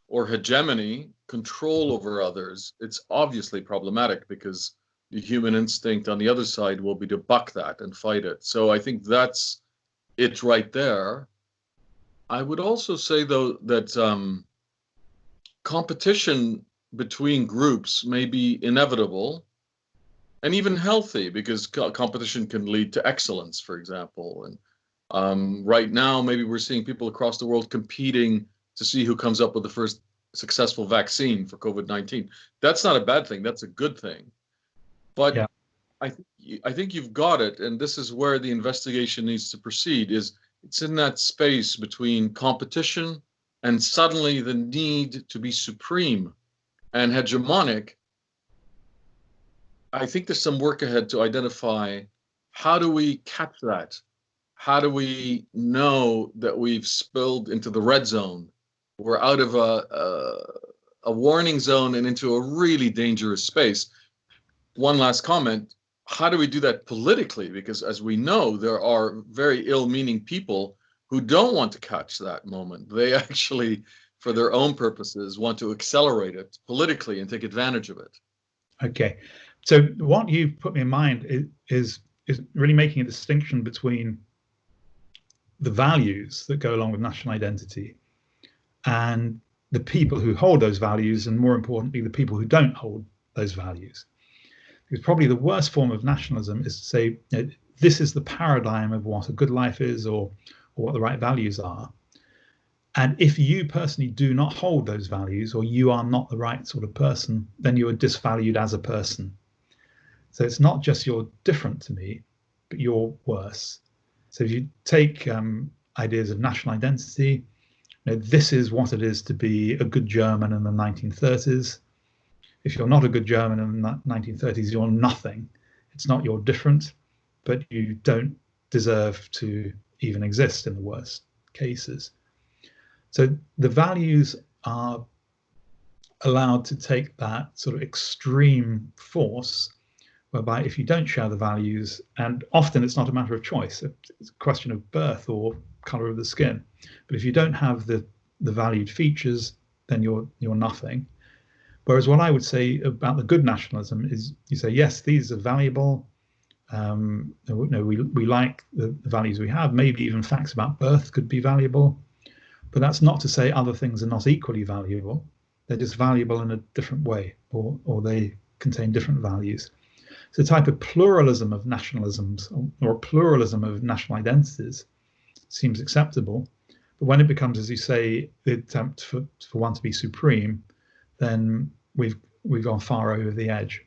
or hegemony, control over others, it's obviously problematic because the human instinct on the other side will be to buck that and fight it. So I think that's it right there. I would also say, though, that competition between groups may be inevitable and even healthy because competition can lead to excellence, for example. And right now, maybe we're seeing people across the world competing to see who comes up with the first successful vaccine for COVID-19. That's not a bad thing. That's a good thing. But yeah. I think you've got it, and this is where the investigation needs to proceed. It's in that space between competition and suddenly the need to be supreme and hegemonic. I think there's some work ahead to identify how do we catch that? How do we know that we've spilled into the red zone? We're out of a warning zone and into a really dangerous space. One last comment. How do we do that politically? Because as we know, there are very ill-meaning people who don't want to catch that moment. They actually, for their own purposes, want to accelerate it politically and take advantage of it. Okay. So what you put me in mind is really making a distinction between the values that go along with national identity and the people who hold those values, and more importantly, the people who don't hold those values. Because probably the worst form of nationalism is to say, you know, this is the paradigm of what a good life is, or what the right values are. And if you personally do not hold those values, or you are not the right sort of person, then you are disvalued as a person. So it's not just you're different to me, but you're worse. So if you take ideas of national identity, you know, this is what it is to be a good German in the 1930s. If you're not a good German in the 1930s, you're nothing. It's not you're different, but you don't deserve to even exist in the worst cases. So the values are allowed to take that sort of extreme force, whereby if you don't share the values, and often it's not a matter of choice, it's a question of birth or color of the skin, but if you don't have the valued features, then you're nothing. Whereas what I would say about the good nationalism is you say, yes, these are valuable. We like the values we have. Maybe even facts about birth could be valuable. But that's not to say other things are not equally valuable. They're just valuable in a different way, or they contain different values. So a type of pluralism of nationalisms, or a pluralism of national identities, seems acceptable. But when it becomes, as you say, the attempt for one to be supreme, then we've gone far over the edge.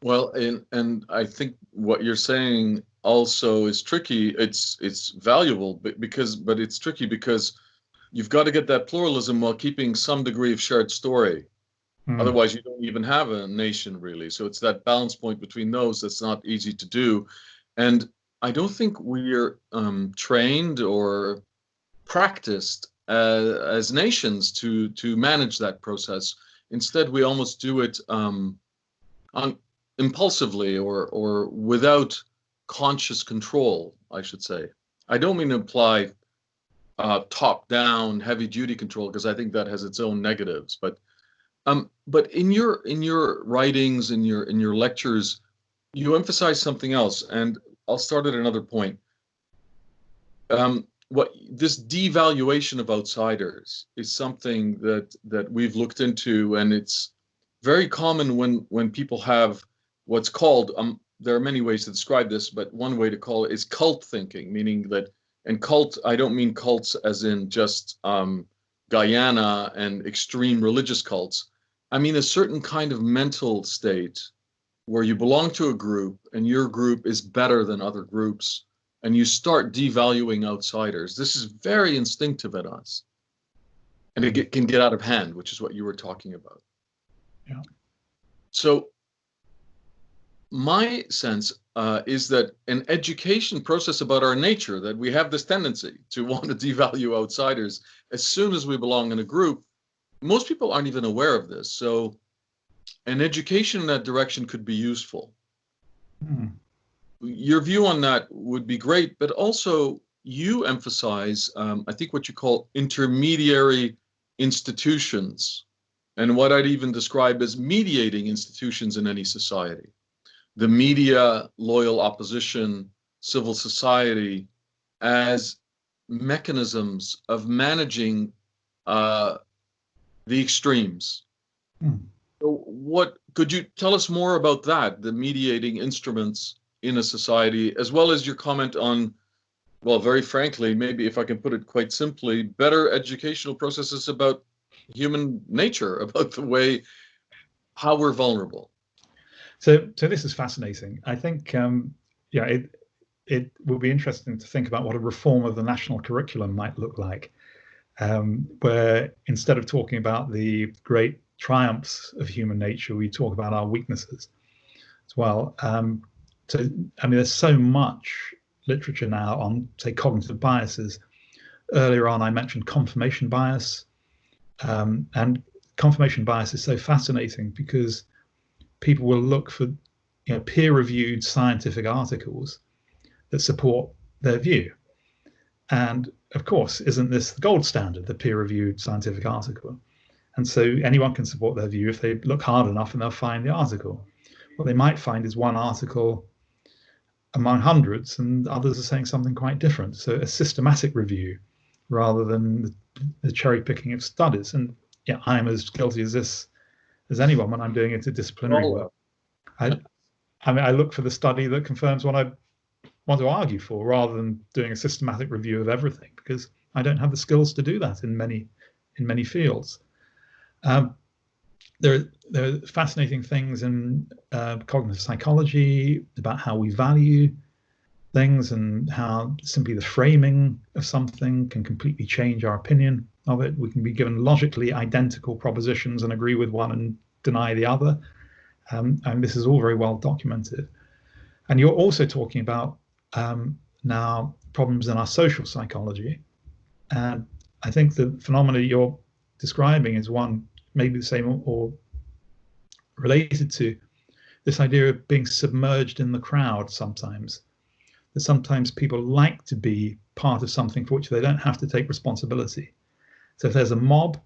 Well, and I think what you're saying also is tricky. It's valuable, but it's tricky because you've got to get that pluralism while keeping some degree of shared story. Otherwise, you don't even have a nation, really. So it's that balance point between those that's not easy to do. And I don't think we're trained or practiced as nations to manage that process. Instead, we almost do it impulsively or without conscious control, I should say. I don't mean to imply top-down, heavy-duty control, because I think that has its own negatives. But in your writings, in your lectures, you emphasize something else, and I'll start at another point. What this devaluation of outsiders is something that we've looked into, and it's very common when people have what's called there are many ways to describe this, but one way to call it is cult thinking, meaning that, and cult, I don't mean cults as in just Guyana and extreme religious cults. I mean a certain kind of mental state where you belong to a group and your group is better than other groups, and you start devaluing outsiders. This is very instinctive in us, and it can get out of hand, which is what you were talking about. Yeah. So my sense is that an education process about our nature, that we have this tendency to want to devalue outsiders as soon as we belong in a group. Most people aren't even aware of this. So an education in that direction could be useful. Your view on that would be great, but also you emphasize, I think, what you call intermediary institutions, and what I'd even describe as mediating institutions in any society. The media, loyal opposition, civil society, as mechanisms of managing the extremes. So what could you tell us more about that, the mediating instruments in a society, as well as your comment on, well, very frankly, maybe if I can put it quite simply, better educational processes about human nature, about the way, how we're vulnerable? So this is fascinating. I think, it will be interesting to think about what a reform of the national curriculum might look like, where instead of talking about the great triumphs of human nature, we talk about our weaknesses as well. There's so much literature now on, say, cognitive biases. Earlier on, I mentioned confirmation bias, and confirmation bias is so fascinating because people will look for peer-reviewed scientific articles that support their view. And of course, isn't this the gold standard, the peer-reviewed scientific article? And so anyone can support their view if they look hard enough, and they'll find the article. What they might find is one article among hundreds, and others are saying something quite different. So a systematic review rather than the cherry picking of studies. And yeah, I'm as guilty as this as anyone when I'm doing interdisciplinary work. I look for the study that confirms what I want to argue for, rather than doing a systematic review of everything, because I don't have the skills to do that in many fields. There are fascinating things in cognitive psychology about how we value things, and how simply the framing of something can completely change our opinion of it. We can be given logically identical propositions and agree with one and deny the other. And this is all very well documented. And you're also talking about now problems in our social psychology. And I think the phenomena you're describing is one maybe the same or related to this idea of being submerged in the crowd sometimes. That sometimes people like to be part of something for which they don't have to take responsibility. So if there's a mob,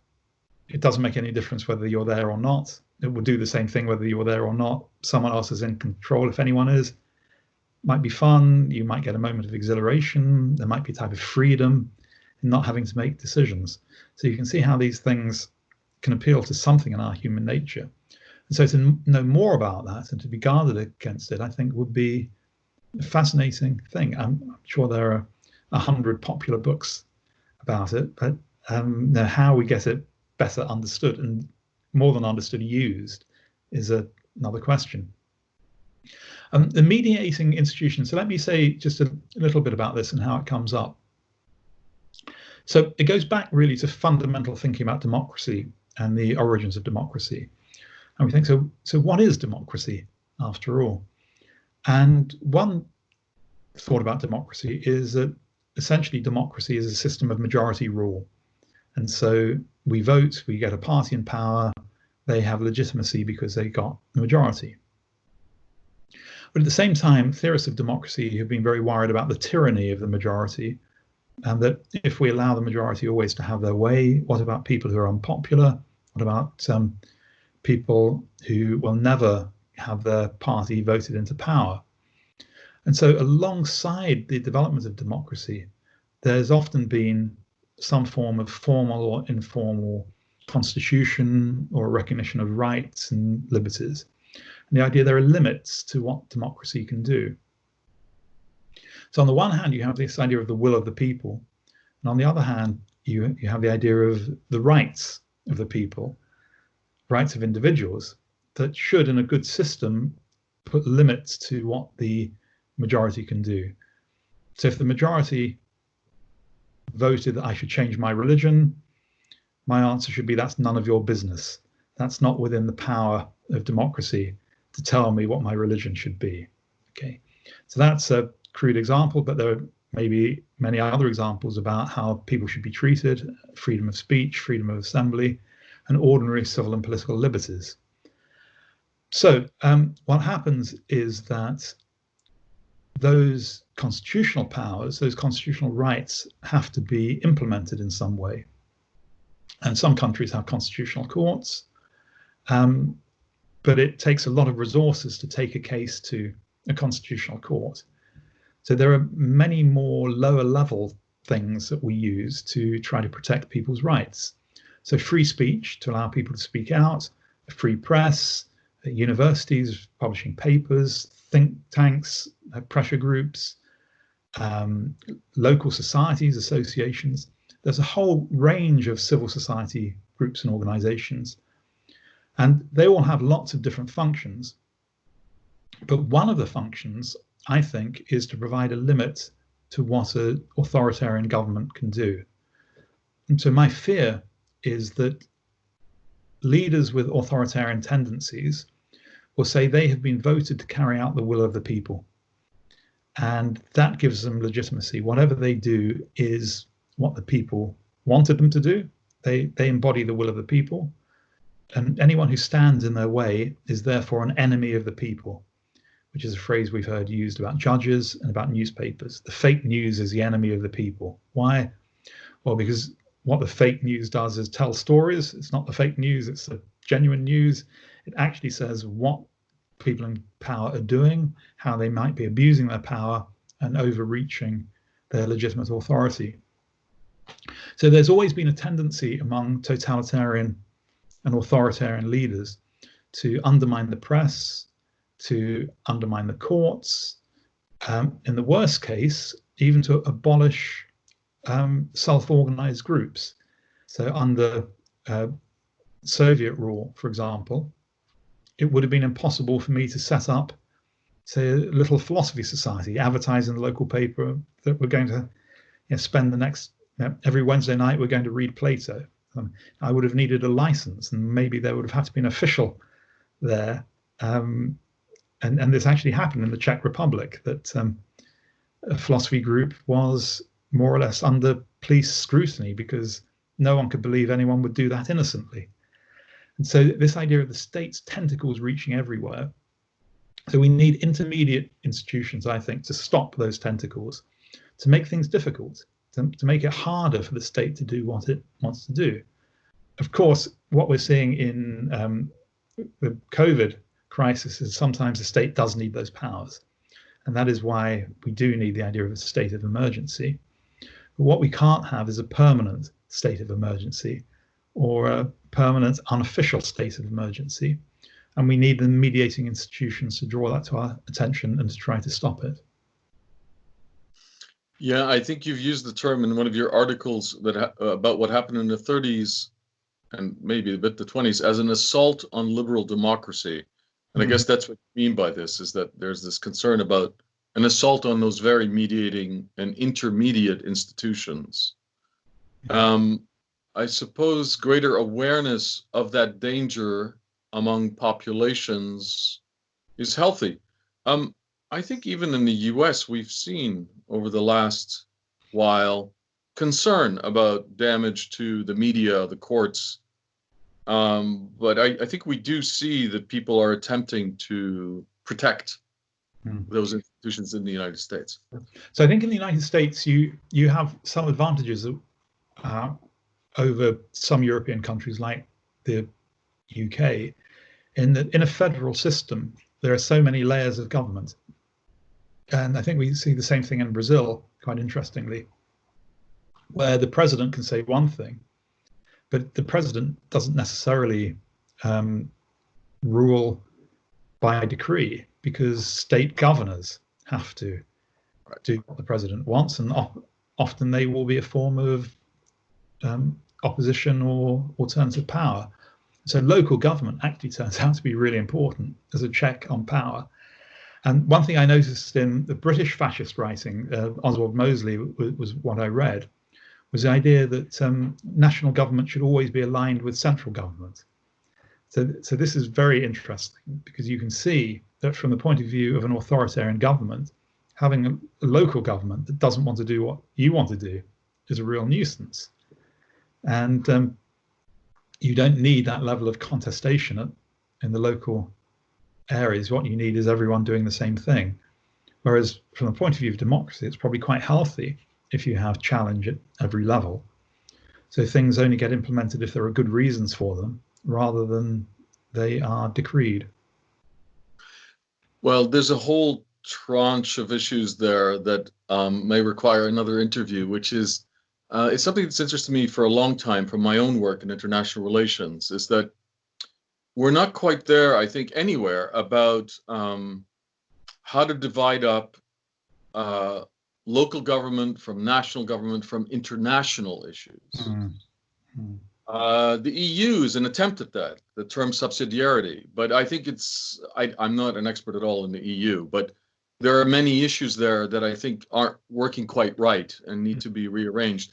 it doesn't make any difference whether you're there or not. It will do the same thing whether you're there or not. Someone else is in control, if anyone is. Might be fun. You might get a moment of exhilaration. There might be a type of freedom in not having to make decisions. So you can see how these things can appeal to something in our human nature. And so to know more about that and to be guarded against it, I think would be a fascinating thing. I'm sure there are 100 popular books about it, but how we get it better understood, and more than understood, used, is another question. The mediating institution. So let me say just a little bit about this and how it comes up. So it goes back really to fundamental thinking about democracy and the origins of democracy. And we think, so what is democracy after all? And one thought about democracy is that essentially democracy is a system of majority rule. And so we vote, we get a party in power, they have legitimacy because they got the majority. But at the same time, theorists of democracy have been very worried about the tyranny of the majority, and that if we allow the majority always to have their way, what about people who are unpopular? What about people who will never have their party voted into power? And so alongside the development of democracy, there's often been some form of formal or informal constitution or recognition of rights and liberties. And the idea there are limits to what democracy can do. So on the one hand, you have this idea of the will of the people. And on the other hand, you have the idea of the rights of the people, rights of individuals, that should, in a good system, put limits to what the majority can do. So if the majority voted that I should change my religion, my answer should be, that's none of your business. That's not within the power of democracy to tell me what my religion should be. Okay, so that's a crude example, but there are maybe many other examples about how people should be treated: freedom of speech, freedom of assembly, and ordinary civil and political liberties. So what happens is that those constitutional powers, those constitutional rights, have to be implemented in some way. And some countries have constitutional courts, but it takes a lot of resources to take a case to a constitutional court. So there are many more lower level things that we use to try to protect people's rights. So free speech, to allow people to speak out, a free press, universities publishing papers, think tanks, pressure groups, local societies, associations. There's a whole range of civil society groups and organizations, and they all have lots of different functions. But one of the functions, I think, is to provide a limit to what an authoritarian government can do. And so my fear is that leaders with authoritarian tendencies will say they have been voted to carry out the will of the people. And that gives them legitimacy. Whatever they do is what the people wanted them to do. They embody the will of the people. And anyone who stands in their way is therefore an enemy of the people, which is a phrase we've heard used about judges and about newspapers. The fake news is the enemy of the people. Why? Well, because what the fake news does is tell stories. It's not the fake news, it's the genuine news. It actually says what people in power are doing, how they might be abusing their power and overreaching their legitimate authority. So there's always been a tendency among totalitarian and authoritarian leaders to undermine the press, to undermine the courts, in the worst case, even to abolish self-organized groups. So under Soviet rule, for example, it would have been impossible for me to set up, say, a little philosophy society, advertise in the local paper that we're going to spend the next, every Wednesday night we're going to read Plato. I would have needed a license, and maybe there would have had to be an official there. And this actually happened in the Czech Republic, that a philosophy group was more or less under police scrutiny because no one could believe anyone would do that innocently. And so this idea of the state's tentacles reaching everywhere. So we need intermediate institutions, I think, to stop those tentacles, to make things difficult, to make it harder for the state to do what it wants to do. Of course, what we're seeing in the COVID crisis is sometimes the state does need those powers. And that is why we do need the idea of a state of emergency. But what we can't have is a permanent state of emergency or a permanent unofficial state of emergency. And we need the mediating institutions to draw that to our attention and to try to stop it. Yeah, I think you've used the term in one of your articles that about what happened in the 30s and maybe a bit the 20s as an assault on liberal democracy. And I guess that's what you mean by this, is that there's this concern about an assault on those very mediating and intermediate institutions. I suppose greater awareness of that danger among populations is healthy. I think even in the US, we've seen over the last while concern about damage to the media, the courts. But I think we do see that people are attempting to protect those institutions in the United States. So I think in the United States, you have some advantages over some European countries like the UK, in that in a federal system, there are so many layers of government. And I think we see the same thing in Brazil, quite interestingly, where the president can say one thing, but the president doesn't necessarily rule by decree, because state governors have to do what the president wants, and often they will be a form of opposition or alternative power. So local government actually turns out to be really important as a check on power. And one thing I noticed in the British fascist writing, Oswald Mosley was what I read, was the idea that national government should always be aligned with central government. So this is very interesting, because you can see that from the point of view of an authoritarian government, having a local government that doesn't want to do what you want to do is a real nuisance. And you don't need that level of contestation in the local areas. What you need is everyone doing the same thing. Whereas from the point of view of democracy, it's probably quite healthy if you have challenge at every level. So things only get implemented if there are good reasons for them, rather than they are decreed. Well, there's a whole tranche of issues there that may require another interview, which is it's something that's interested me for a long time from my own work in international relations, is that we're not quite there, I think, anywhere about how to divide up local government from national government from international issues. Mm-hmm. The EU is an attempt at that, the term subsidiarity. But I think I'm not an expert at all in the EU, but there are many issues there that I think aren't working quite right and need to be rearranged.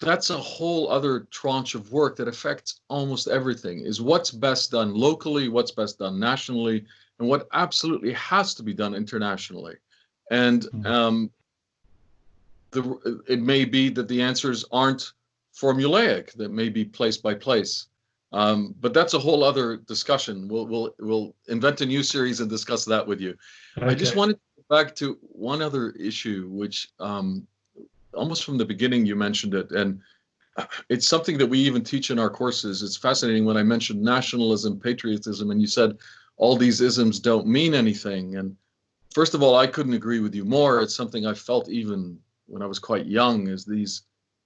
That's a whole other tranche of work that affects almost everything, is what's best done locally, what's best done nationally, and what absolutely has to be done internationally. And it may be that the answers aren't formulaic, that may be place by place. But that's a whole other discussion. We'll invent a new series and discuss that with you. Okay. I just wanted to go back to one other issue, which almost from the beginning you mentioned it, and it's something that we even teach in our courses. It's fascinating when I mentioned nationalism, patriotism, and you said all these isms don't mean anything. And first of all, I couldn't agree with you more. It's something I felt even when I was quite young, is the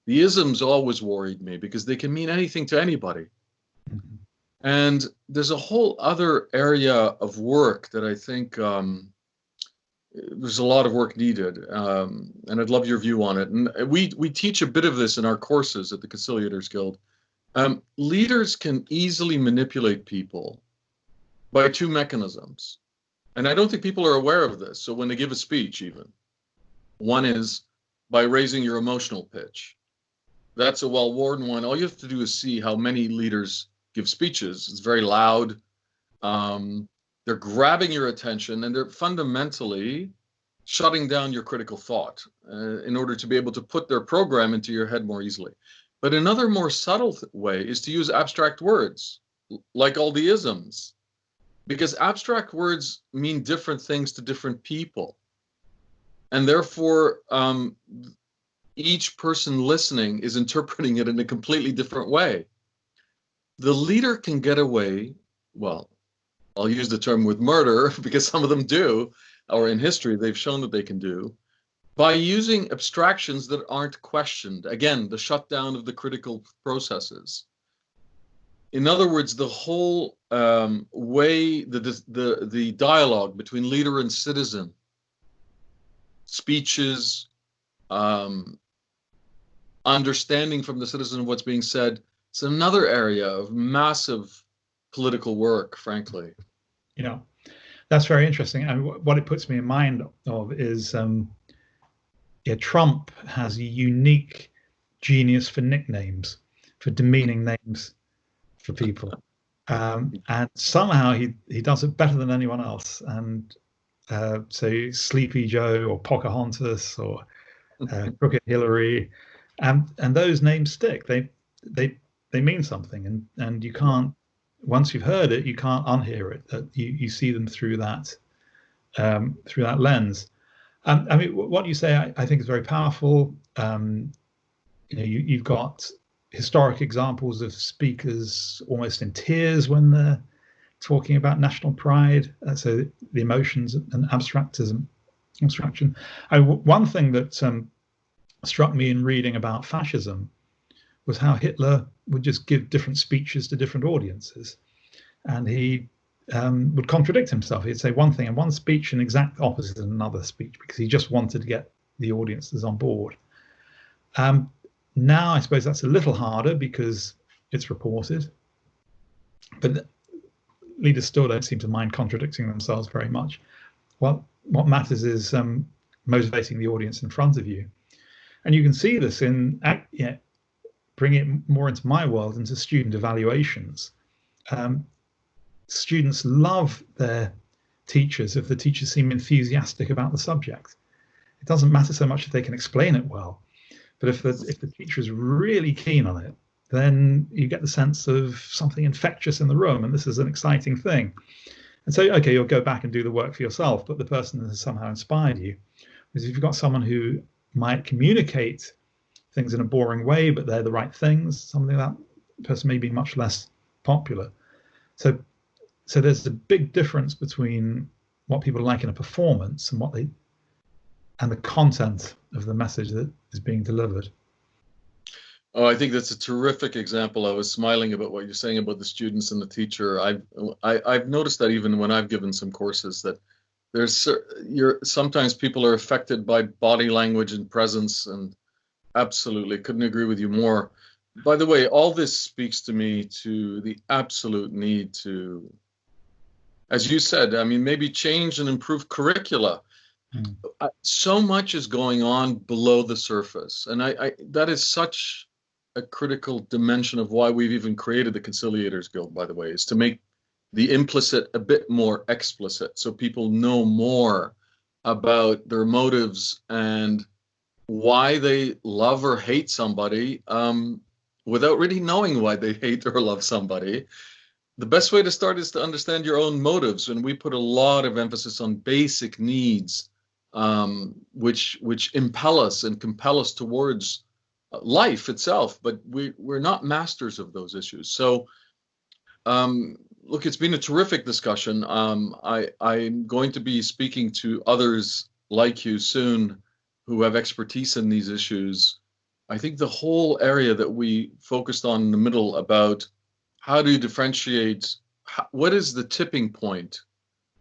isms always worried me, because they can mean anything to anybody. Mm-hmm. And there's a whole other area of work that I think there's a lot of work needed, and I'd love your view on it. And we teach a bit of this in our courses at the Conciliators Guild. Leaders can easily manipulate people by two mechanisms. And I don't think people are aware of this. So when they give a speech, even, one is by raising your emotional pitch. That's a well-worn one. All you have to do is see how many leaders give speeches. It's very loud. They're grabbing your attention, and they're fundamentally shutting down your critical thought in order to be able to put their program into your head more easily. But another more subtle way is to use abstract words, like all the isms, because abstract words mean different things to different people. And therefore, each person listening is interpreting it in a completely different way. The leader can get away, well, I'll use the term with murder, because some of them do, or in history they've shown that they can do, by using abstractions that aren't questioned. Again, the shutdown of the critical processes. In other words, the whole way, the dialogue between leader and citizen, speeches, understanding from the citizen of what's being said, it's another area of massive political work, frankly. Yeah, that's very interesting. And what it puts me in mind of is, Trump has a unique genius for nicknames, for demeaning names for people. And somehow he does it better than anyone else. And so Sleepy Joe or Pocahontas or Crooked Hillary, and those names stick. They mean something, and you can't, once you've heard it, you can't unhear it. That you see them through that lens. I mean, what you say, I think, is very powerful. You've got historic examples of speakers almost in tears when they're talking about national pride. So the emotions and abstraction. One thing that struck me in reading about fascism was how Hitler would just give different speeches to different audiences, and he would contradict himself. He'd say one thing in one speech and exact opposite in another speech, because he just wanted to get the audiences on board. Now, I suppose that's a little harder because it's reported, but leaders still don't seem to mind contradicting themselves very much. what matters is motivating the audience in front of you. And you can see this in bring it more into my world, into student evaluations. Students love their teachers if the teachers seem enthusiastic about the subject. It doesn't matter so much if they can explain it well, but if the teacher is really keen on it, then you get the sense of something infectious in the room, and this is an exciting thing. And so, okay, you'll go back and do the work for yourself, but the person has somehow inspired you. Because if you've got someone who might communicate things in a boring way, but they're the right things, something that person may be much less popular. So there's a big difference between what people like in a performance and the content of the message that is being delivered. Oh, I think that's a terrific example. I was smiling about what you're saying about the students and the teacher. I've noticed that even when I've given some courses, that sometimes people are affected by body language and presence, and absolutely couldn't agree with you more. By the way, all this speaks to me to the absolute need to, as you said, I mean, maybe change and improve curricula. So much is going on below the surface, and that is such a critical dimension of why we've even created the Conciliators Guild, by the way, is to make the implicit a bit more explicit, so people know more about their motives and why they love or hate somebody, without really knowing why they hate or love somebody. The best way to start is to understand your own motives, and we put a lot of emphasis on basic needs, which impel us and compel us towards life itself, but we're not masters of those issues. So look, it's been a terrific discussion. I'm going to be speaking to others like you soon who have expertise in these issues. I think the whole area that we focused on in the middle about how do you differentiate, what is the tipping point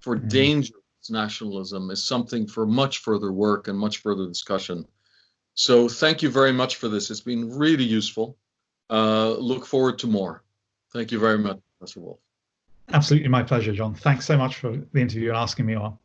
for dangerous nationalism, is something for much further work and much further discussion. So thank you very much for this. It's been really useful. Look forward to more. Thank you very much, Professor Wolff. Absolutely my pleasure, John. Thanks so much for the interview and asking me on.